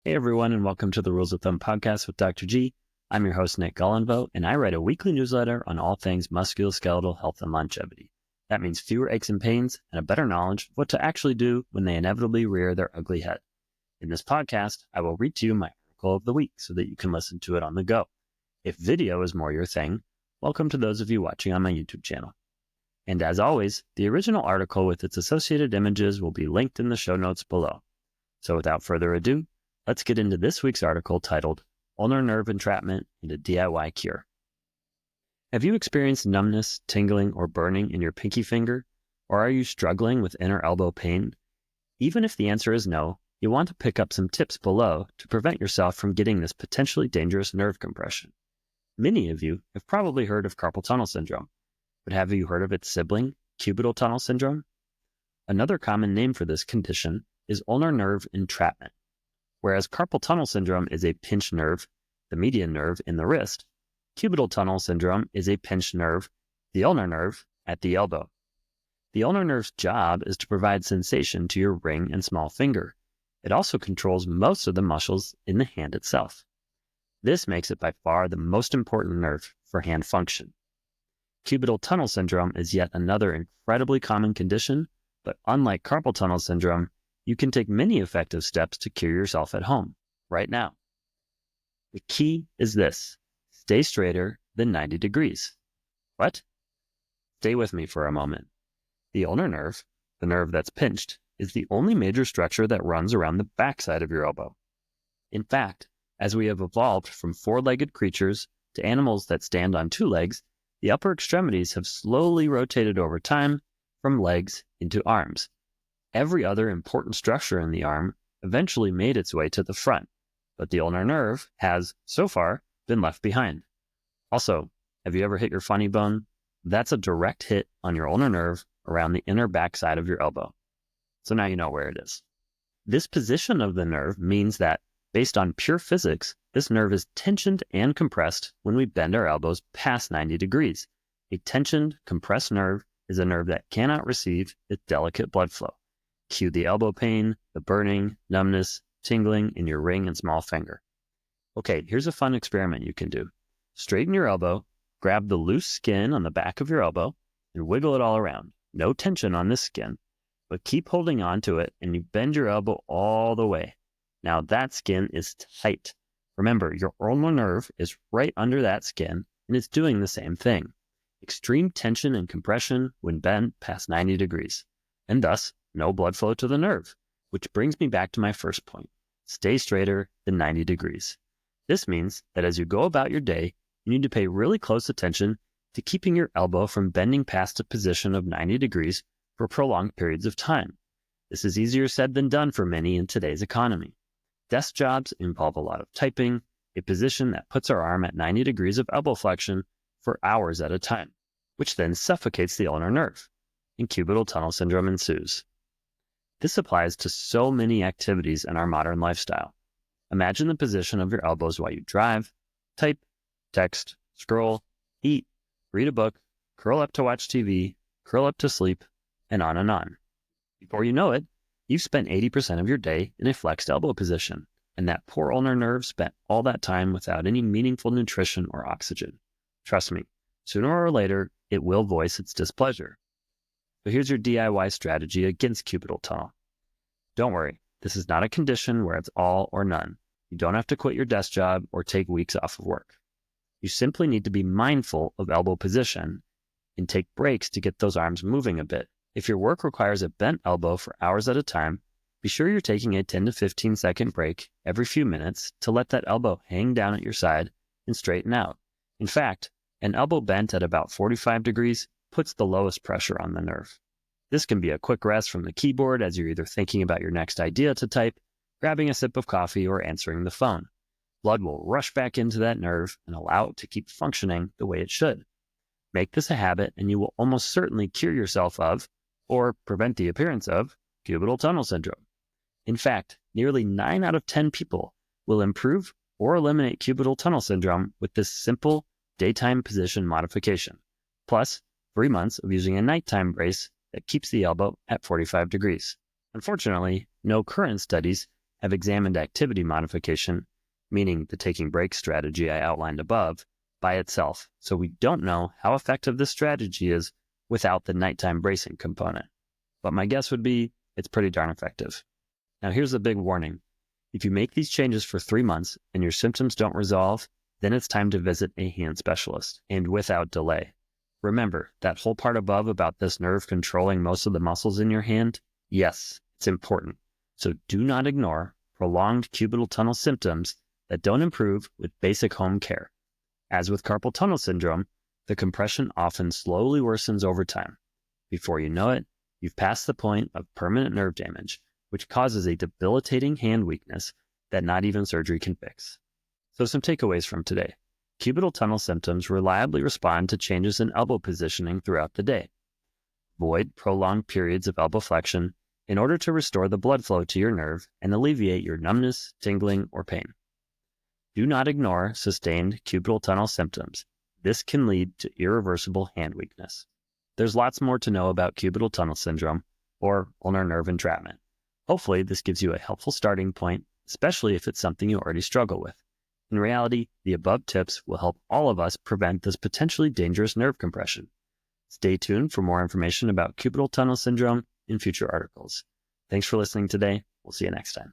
Hey everyone, and welcome to the Rules of Thumb podcast with Dr. G. I'm your host, Nick Golinvaux, and I write a weekly newsletter on all things musculoskeletal health and longevity. That means fewer aches and pains and a better knowledge of what to actually do when they inevitably rear their ugly head. In this podcast, I will read to you my article of the week so that you can listen to it on the go. If video is more your thing, welcome to those of you watching on my YouTube channel. And as always, the original article with its associated images will be linked in the show notes below. So without further ado, let's get into this week's article titled Ulnar Nerve Entrapment and a DIY Cure. Have you experienced numbness, tingling, or burning in your pinky finger? Or are you struggling with inner elbow pain? Even if the answer is no, you want to pick up some tips below to prevent yourself from getting this potentially dangerous nerve compression. Many of you have probably heard of carpal tunnel syndrome, but have you heard of its sibling, cubital tunnel syndrome? Another common name for this condition is ulnar nerve entrapment. Whereas carpal tunnel syndrome is a pinched nerve, the median nerve in the wrist, cubital tunnel syndrome is a pinched nerve, the ulnar nerve, at the elbow. The ulnar nerve's job is to provide sensation to your ring and small finger. It also controls most of the muscles in the hand itself. This makes it by far the most important nerve for hand function. Cubital tunnel syndrome is yet another incredibly common condition, but unlike carpal tunnel syndrome, you can take many effective steps to cure yourself at home, right now. The key is this: stay straighter than 90 degrees. What? Stay with me for a moment. The ulnar nerve, the nerve that's pinched, is the only major structure that runs around the backside of your elbow. In fact, as we have evolved from four-legged creatures to animals that stand on two legs, the upper extremities have slowly rotated over time from legs into arms. Every other important structure in the arm eventually made its way to the front, but the ulnar nerve has, so far, been left behind. Also, have you ever hit your funny bone? That's a direct hit on your ulnar nerve around the inner backside of your elbow. So now you know where it is. This position of the nerve means that, based on pure physics, this nerve is tensioned and compressed when we bend our elbows past 90 degrees. A tensioned, compressed nerve is a nerve that cannot receive its delicate blood flow. Cue the elbow pain, the burning, numbness, tingling in your ring and small finger. Okay, here's a fun experiment you can do. Straighten your elbow, grab the loose skin on the back of your elbow, and wiggle it all around. No tension on this skin, but keep holding on to it and you bend your elbow all the way. Now that skin is tight. Remember, your ulnar nerve is right under that skin and it's doing the same thing. Extreme tension and compression when bent past 90 degrees, and thus no blood flow to the nerve, which brings me back to my first point. Stay straighter than 90 degrees. This means that as you go about your day, you need to pay really close attention to keeping your elbow from bending past a position of 90 degrees for prolonged periods of time. This is easier said than done for many in today's economy. Desk jobs involve a lot of typing, a position that puts our arm at 90 degrees of elbow flexion for hours at a time, which then suffocates the ulnar nerve, and cubital tunnel syndrome ensues. This applies to so many activities in our modern lifestyle. Imagine the position of your elbows while you drive, type, text, scroll, eat, read a book, curl up to watch TV, curl up to sleep, and on and on. Before you know it, you've spent 80% of your day in a flexed elbow position, and that poor ulnar nerve spent all that time without any meaningful nutrition or oxygen. Trust me, sooner or later, it will voice its displeasure. So here's your DIY strategy against cubital tunnel. Don't worry, this is not a condition where it's all or none. You don't have to quit your desk job or take weeks off of work. You simply need to be mindful of elbow position and take breaks to get those arms moving a bit. If your work requires a bent elbow for hours at a time, be sure you're taking a 10 to 15 second break every few minutes to let that elbow hang down at your side and straighten out. In fact, an elbow bent at about 45 degrees puts the lowest pressure on the nerve. This can be a quick rest from the keyboard as you're either thinking about your next idea to type, grabbing a sip of coffee, or answering the phone. Blood will rush back into that nerve and allow it to keep functioning the way it should. Make this a habit and you will almost certainly cure yourself of, or prevent the appearance of, cubital tunnel syndrome. In fact, nearly 9 out of 10 people will improve or eliminate cubital tunnel syndrome with this simple daytime position modification, plus 3 months of using a nighttime brace that keeps the elbow at 45 degrees. Unfortunately, no current studies have examined activity modification, meaning the taking breaks strategy I outlined above, by itself, so we don't know how effective this strategy is without the nighttime bracing component. But my guess would be it's pretty darn effective. Now here's the big warning. If you make these changes for 3 months and your symptoms don't resolve, then it's time to visit a hand specialist, and without delay. Remember, that whole part above about this nerve controlling most of the muscles in your hand? Yes, it's important. So do not ignore prolonged cubital tunnel symptoms that don't improve with basic home care. As with carpal tunnel syndrome, the compression often slowly worsens over time. Before you know it, you've passed the point of permanent nerve damage, which causes a debilitating hand weakness that not even surgery can fix. So some takeaways from today. Cubital tunnel symptoms reliably respond to changes in elbow positioning throughout the day. Avoid prolonged periods of elbow flexion in order to restore the blood flow to your nerve and alleviate your numbness, tingling, or pain. Do not ignore sustained cubital tunnel symptoms. This can lead to irreversible hand weakness. There's lots more to know about cubital tunnel syndrome or ulnar nerve entrapment. Hopefully, this gives you a helpful starting point, especially if it's something you already struggle with. In reality, the above tips will help all of us prevent this potentially dangerous nerve compression. Stay tuned for more information about cubital tunnel syndrome in future articles. Thanks for listening today. We'll see you next time.